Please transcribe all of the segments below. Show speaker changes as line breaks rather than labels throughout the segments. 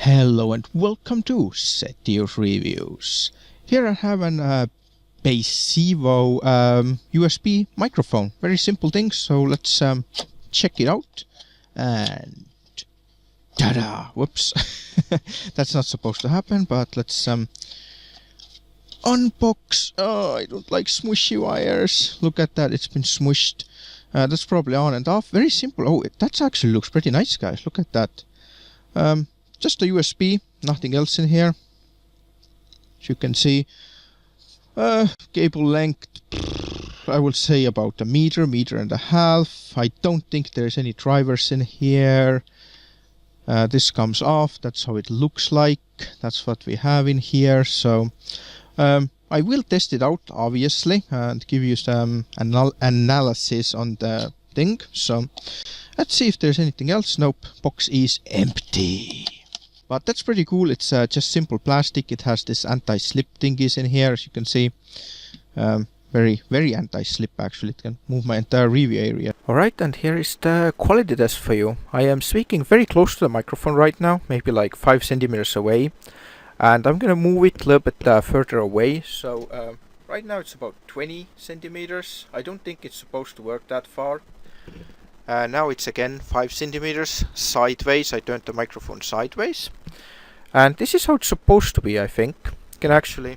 Hello and welcome to Setio's Reviews. Here I have an Beisiwo USB microphone. Very simple thing, so let's check it out. And ta-da! Whoops. That's not supposed to happen, but let's unbox. Oh, I don't like smushy wires. Look at that, it's been smushed. That's probably on and off. Very simple. Oh, that actually looks pretty nice, guys. Look at that. Just a USB, nothing else in here. As you can see, cable length, I will say about a meter and a half. I don't think there's any drivers in here. This comes off, that's how it looks like. That's what we have in here. So I will test it out, obviously, and give you some analysis on the thing. So let's see if there's anything else. Nope, box is empty. But that's pretty cool. It's just simple plastic. It has this anti-slip thingies in here, as you can see. Very anti-slip, actually. It can move my entire review area. Alright, and here is the quality test for you. I am speaking very close to the microphone right now, maybe like 5 centimeters away. And I'm gonna move it a little bit further away. So right now it's about 20 centimeters. I don't think it's supposed to work that far. Now it's again 5 centimeters sideways. I turned the microphone sideways. And this is how it's supposed to be, I think. You can actually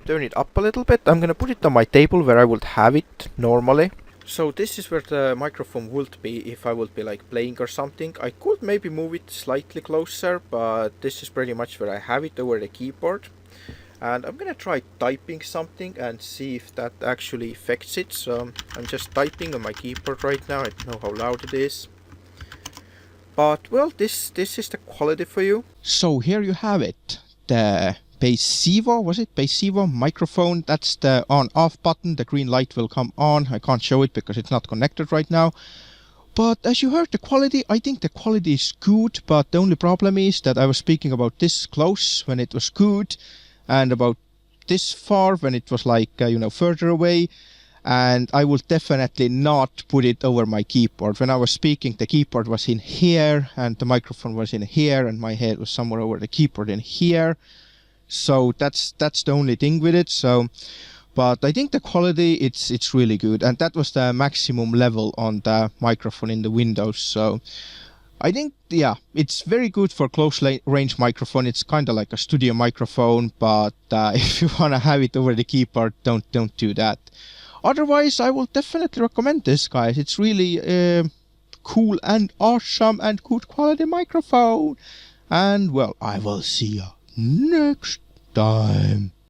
turn it up a little bit. I'm gonna put it on my table where I would have it normally. So this is where the microphone would be if I would be like playing or something. I could maybe move it slightly closer, but this is pretty much where I have it over the keyboard. And I'm gonna try typing something and see if that actually affects it. So I'm just typing on my keyboard right now. I don't know how loud it is. But well, this is the quality for you. So here you have it. The Beisiwo, was it? Beisiwo microphone. That's the on-off button. The green light will come on. I can't show it because it's not connected right now. But as you heard, the quality, I think the quality is good. But the only problem is that I was speaking about this close when it was good. And about this far when it was like, further away. And I will definitely not put it over my keyboard. When I was speaking, the keyboard was in here and the microphone was in here and my head was somewhere over the keyboard in here. So that's the only thing with it. So, but I think the quality, it's really good. And that was the maximum level on the microphone in the Windows. So I think, yeah, it's very good for close range microphone. It's kind of like a studio microphone, but if you want to have it over the keyboard, don't do that. Otherwise, I will definitely recommend this, guys. It's really cool and awesome and good quality microphone. And well, I will see you next time.